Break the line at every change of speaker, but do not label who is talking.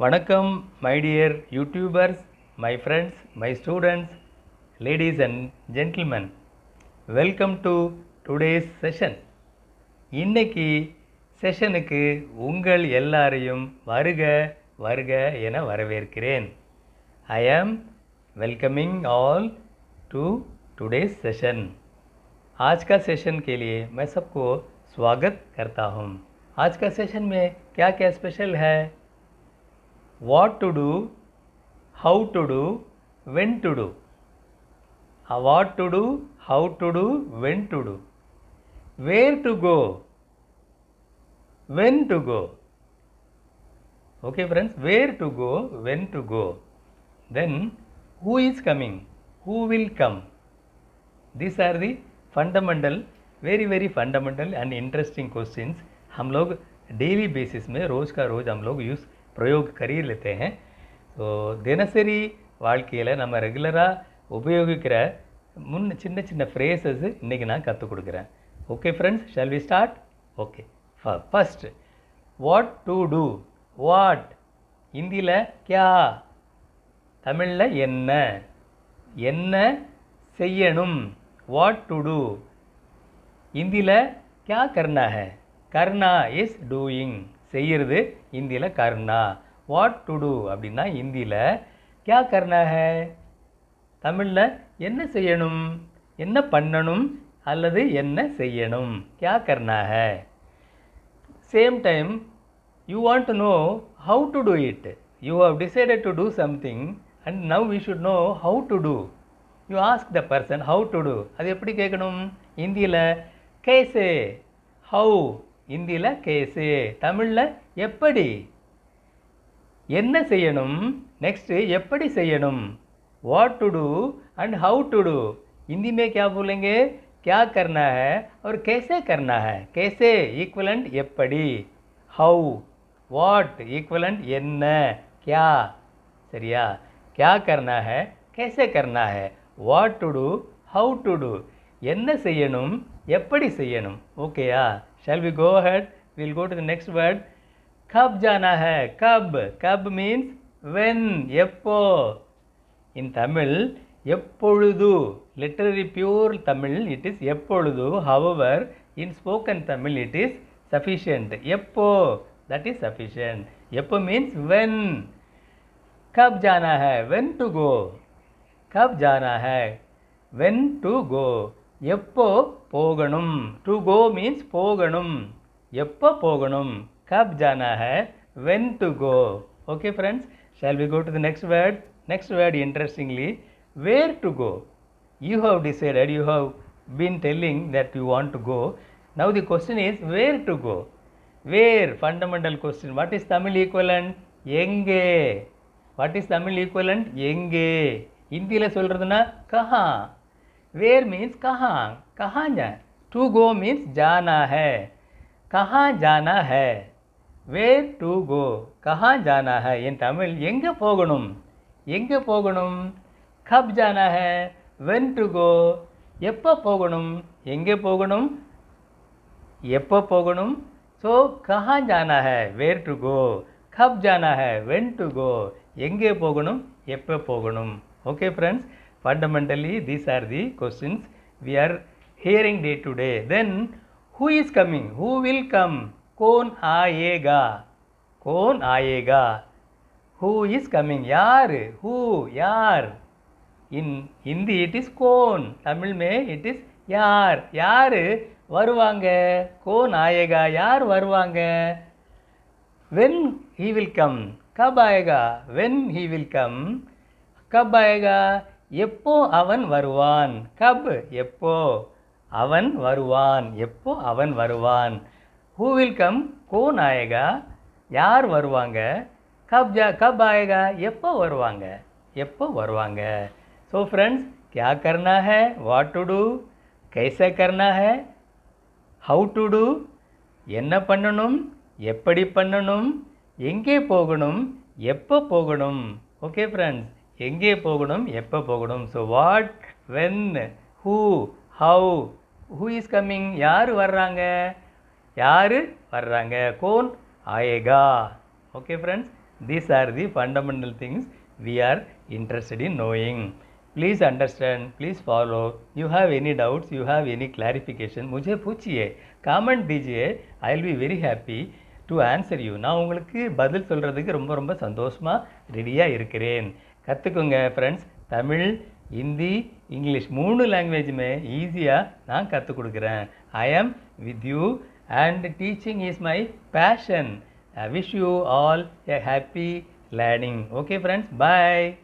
வணக்கம் my dear YouTubers, my friends, my students, ladies and gentlemen. Welcome to today's session. இன்னைக்கு செஷனுக்கு உங்கள் எல்லாரையும் வருக வருக என வரவேற்கிறேன். I am welcoming all to today's session. आज का सेशन के लिए मैं सबको स्वागत करता हूँ. आज का सेशन में क्या क्या स्पेशल है? What to do, how to do, when to do. What to do, how to do, when to do. Where to go, when to go. Okay friends, where to go, when to go. Then who is coming, who will come. These are the fundamental, very fundamental and interesting questions. हम लोग daily basis में रोज़ का रोज़ हम लोग प्रयोग कर ही लेते हैं. तो தினசரி வாழ்க்கையில் நம்ம ரெகுலராக உபயோகிக்கிற சின்ன சின்ன ஃப்ரேசஸ் இன்றைக்கி நான் கற்றுக் கொடுக்குறேன். Okay friends, shall we start? Okay, first what to do. What ஹிந்தியில் கியா, தமிழில் என்ன, என்ன செய்யணும். வாட் டு டூ ஹிந்தியில் क्या करना है. करना இஸ் டூயிங், செய்கிறது ஹிந்தியில் கர்னா. வாட் டு டூ அப்படின்னா ஹிந்தியில் क्या करना है, தமிழில் என்ன செய்யணும், என்ன பண்ணணும் அல்லது என்ன செய்யணும். क्या करना है. Same time you want to know how to do it. You have decided to do something and now we should know how to do. You ask the person how to do. அது எப்படி கேட்கணும்? ஹிந்தியில் कैसे, how, ஹிந்தியில் कैसे, தமிழில் எப்படி. என்ன செய்யணும், நெக்ஸ்ட்டு எப்படி செய்யணும். What to do and how to do. Hindi में क्या बोलेंगे, क्या करना है और कैसे करना है. कैसे ஈக்குவலண்ட் எப்படி, ஹவு, வாட் ஈக்குவலண்ட் என்ன, क्या. சரியா? क्या करना है, कैसे करना है, what to do, how to do. என்ன செய்யணும், எப்படி செய்யணும். ஓகேயா? Shall we go ahead? We'll go to the next word. कब जाना है. कब, कब means when, எப்போ. In Tamil, எப்பொழுது. Literally pure Tamil, it is எப்பொழுது. However, in spoken Tamil, it is sufficient. எப்போ, that is sufficient. எப்போ means when. कब जाना है, when to go. कब जाना है, when to go. எப்போ போகணும். டு கோ மீன்ஸ் போகணும், எப்போ போகணும். கப் ஜானா है, when to go. Okay friends, shall we go to the next word? Next word, interestingly, where to go. You have decided, you have been telling that you want to go. Now the question is where to go. Where, fundamental question. What is Tamil equivalent? எங்கே. What is Tamil equivalent? எங்கே. ஹிந்தியில் சொல்கிறதுனா கஹா. Where means कहाँ, कहाँ जा. To go means जाना है, कहाँ जाना है. Where to go, कहाँ जाना है. in Tamil எங்கே போகணும், எங்கே போகணும். कब जाना है, when to go. எப்போ போகணும், எங்கே போகணும், எப்போ போகணும். So कहाँ जाना है, where to go. कब जाना है, when to go. எங்கே போகணும், எப்போ போகணும். Okay friends, fundamentally these are the questions we are hearing day to day. Then who is coming, who will come. कौन आएगा, कौन आएगा. who is coming, यार. who, यार. in Hindi it is कौन, Tamil में it is यार. यार வருவாங்க. कौन आएगा, यार வருவாங்க. when he will come, कब आएगा, when he will come. कब आएगा, எப்போ அவன் வருவான். கப் எப்போ, அவன் வருவான், எப்போ அவன் வருவான். who will come, कौन आएगा, யார் வருவாங்க. कब आएगा, எப்போ வருவாங்க, எப்போ வருவாங்க. so friends, क्या करना है, what to do, कैसे करना है, how to do, என்ன பண்ணணும், எப்படி பண்ணணும், எங்கே போகணும், எப்போ போகணும். okay friends, எங்கே போகணும், எப்போ போகணும். So what, when, who, how. Who is coming, யார் வர்றாங்க, யார் வர்றாங்க. கோன் ஆயேகா. Okay friends, These are the fundamental things we are interested in knowing. Please understand, please follow. You have any doubts, you have any clarification, मुझे पूछिए, comment दीजिए. I will be very happy to answer you. நான் உங்களுக்கு பதில் சொல்கிறதுக்கு ரொம்ப ரொம்ப சந்தோஷமாக ரெடியாக இருக்கிறேன். கற்றுக்குங்க ஃப்ரெண்ட்ஸ். தமிழ், ஹிந்தி, இங்கிலீஷ் 3 லாங்குவேஜுமே ஈஸியாக நான் கற்றுக் கொடுக்குறேன். I am with you and teaching is my passion. I wish you all a happy learning. Okay friends, bye.